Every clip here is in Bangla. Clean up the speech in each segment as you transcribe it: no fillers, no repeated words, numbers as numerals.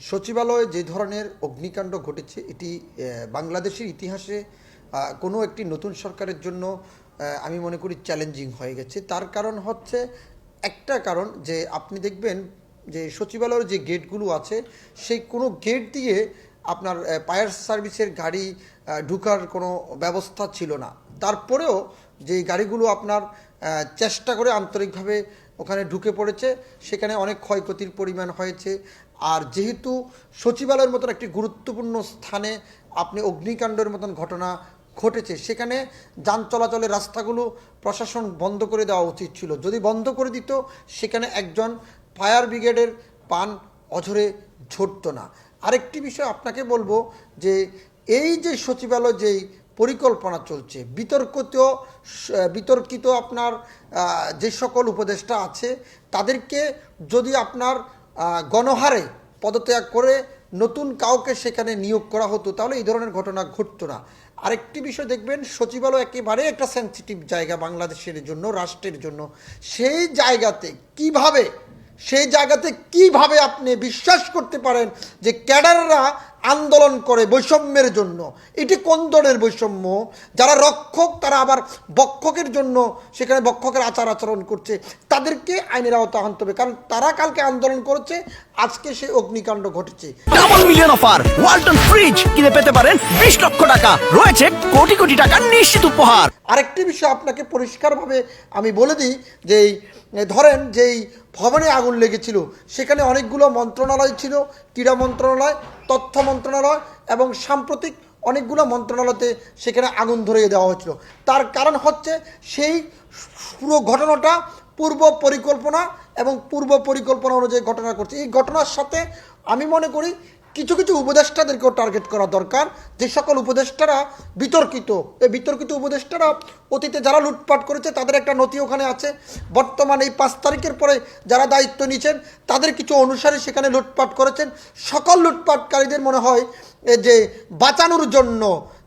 সচিবালয়ে যে ধরনের অগ্নিকাণ্ড ঘটেছে এটি বাংলাদেশের ইতিহাসে কোনো একটি নতুন সরকারের জন্য আমি মনে করি চ্যালেঞ্জিং হয়ে গেছে। তার কারণ হচ্ছে একটা কারণ যে আপনি দেখবেন যে সচিবালয়ের যে গেটগুলো আছে সেই কোনো গেট দিয়ে আপনার ফায়ার সার্ভিসের গাড়ি ঢুকার কোনো ব্যবস্থা ছিল না। তারপরেও যে গাড়িগুলো আপনার চেষ্টা করে আন্তরিকভাবে ওখানে ঢুকে পড়েছে, সেখানে অনেক ক্ষয়ক্ষতির পরিমাণ হয়েছে। আর যেহেতু সচিবালয়ের মতন একটি গুরুত্বপূর্ণ স্থানে আপনি অগ্নিকাণ্ডের মতন ঘটনা ঘটেছে, সেখানে যান চলাচলের রাস্তাগুলো প্রশাসন বন্ধ করে দেওয়া উচিত ছিল। যদি বন্ধ করে দিত, সেখানে একজন ফায়ার ব্রিগেডের পান অঝরে ঝরতো না। আরেকটি বিষয় আপনাকে বলবো যে এই যে সচিবালয় যেই পরিকল্পনা চলছে, বিতর্কিত আপনার যে সকল উপদেষ্টা আছে তাদেরকে যদি আপনার গণহারে পদত্যাগ করে নতুন কাউকে সেখানে নিয়োগ করা হতো, তাহলে এই ধরনের ঘটনা ঘটতো না। আরেকটি বিষয় দেখবেন, সচিবালয় একেবারে একটা সেন্সিটিভ জায়গা বাংলাদেশের জন্য, রাষ্ট্রের জন্য। সেই জায়গাতে কিভাবে আপনি বিশ্বাস করতে পারেন যে ক্যাডাররা আন্দোলন করে বৈষম্যের জন্য? এটি কোন ধরনের বৈষম্য? যারা রক্ষক তারা আবার বক্ষকের জন্য সেখানে বক্ষকের আচরণ করছে, তাদেরকে আইনের আওতা আনতে হবে, কারণ তারা কালকে আন্দোলন করেছে, আজকে সেই অগ্নিকাণ্ড ঘটেছে। Double million offer Walton fridge কিনে পেতে পারেন 20 লক্ষ টাকা, রয়েছে কোটি কোটি টাকার নিশ্চিত উপহার। আরেকটি বিষয় আপনাকে পরিষ্কারভাবে আমি বলে দিই যে ধরেন যেই ভবনে আগুন লেগেছিল সেখানে অনেকগুলো মন্ত্রণালয় ছিল, ক্রীড়া মন্ত্রণালয়, তথ্য মন্ত্রণালয় এবং সাম্প্রতিক অনেকগুলো মন্ত্রণালয়তে সেখানে আগুন ধরিয়ে দেওয়া হয়েছিল। তার কারণ হচ্ছে সেই পুরো ঘটনাটা পূর্ব পরিকল্পনা অনুযায়ী ঘটনা করছে। এই ঘটনার সাথে আমি মনে করি কিছু কিছু উপদেষ্টাদেরকেও টার্গেট করা দরকার, যে সকল উপদেষ্টারা বিতর্কিত। এই বিতর্কিত উপদেষ্টারা অতীতে যারা লুটপাট করেছে তাদের একটা নথি ওখানে আছে। বর্তমানে এই 5 তারিখের পরে যারা দায়িত্ব নিচ্ছেন তাদের কিছু অনুসারী সেখানে লুটপাট করেছেন। সকল লুটপাটকারীদের মনে হয় যে বাঁচানোর জন্য,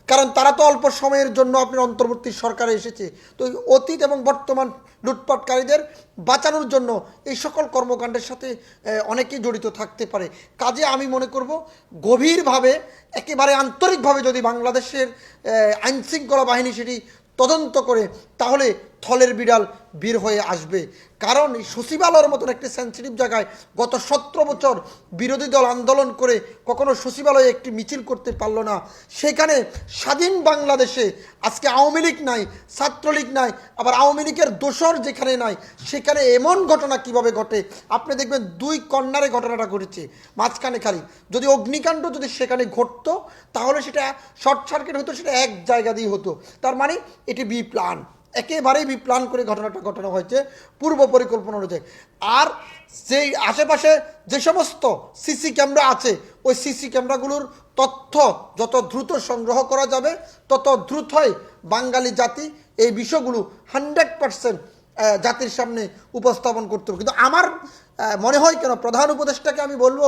কারণ তারা তো অল্প সময়ের জন্য আপনার অন্তর্বর্তী সরকারে এসেছে, তো অতীত এবং বর্তমান লুটপাটকারীদের বাঁচানোর জন্য এই সকল কর্মকাণ্ডের সাথে অনেকেই জড়িত থাকতে পারে। কাজে আমি মনে করব গভীরভাবে, একেবারে আন্তরিকভাবে যদি বাংলাদেশের আইনশৃঙ্খলা বাহিনী সেটি তদন্ত করে, তাহলে থলের বিড়াল বের হয়ে আসবে। কারণ এই সচিবালয়ের মতন একটি সেন্সিটিভ জায়গায় গত 17 বছর বিরোধী দল আন্দোলন করে কখনো সচিবালয়ে একটি মিছিল করতে পারলো না। সেখানে স্বাধীন বাংলাদেশে আজকে আওয়ামী লীগ নাই, ছাত্রলীগ নাই, আবার আওয়ামী লীগের দোসর যেখানে নাই সেখানে এমন ঘটনা কিভাবে ঘটে? আপনি দেখবেন 2 কর্নারে ঘটনাটা ঘটেছে, মাঝখানে খালি। যদি অগ্নিকাণ্ড যদি সেখানে ঘটতো তাহলে সেটা শর্ট সার্কিট হতো, সেটা এক জায়গা দিয়ে হতো। তার মানে এটি বি প্ল্যান, একেবারেই বিপ্লান করে ঘটনা হয়েছে পূর্ব পরিকল্পনা অনুযায়ী। আর সেই আশেপাশে যে সমস্ত সিসি ক্যামেরা আছে, ওই সিসি ক্যামেরাগুলোর তথ্য যত দ্রুত সংগ্রহ করা যাবে তত দ্রুতই বাঙালি জাতি এই বিষয়গুলো 100% জাতির সামনে উপস্থাপন করতে হবে। কিন্তু আমার মনে হয় কেন প্রধান উপদেষ্টাকে আমি বলবো,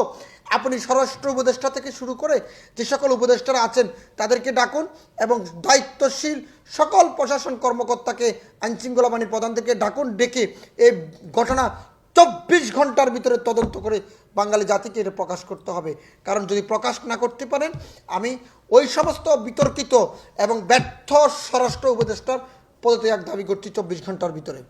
আপনি স্বরাষ্ট্র উপদেষ্টা থেকে শুরু করে যে সকল উপদেষ্টারা আছেন তাদেরকে ডাকুন এবং দায়িত্বশীল সকল প্রশাসন কর্মকর্তাকে, আইনশৃঙ্খলা বাহিনীর প্রধানদেরকে ডাকুন, ডেকে এই ঘটনা 24 ঘন্টার ভিতরে তদন্ত করে বাঙালি জাতিকে এটা প্রকাশ করতে হবে। কারণ যদি প্রকাশ না করতে পারেন, আমি ওই সমস্ত বিতর্কিত এবং ব্যর্থ স্বরাষ্ট্র উপদেষ্টার পদত্যাগ দাবি করছি 24 ঘন্টার ভিতরে।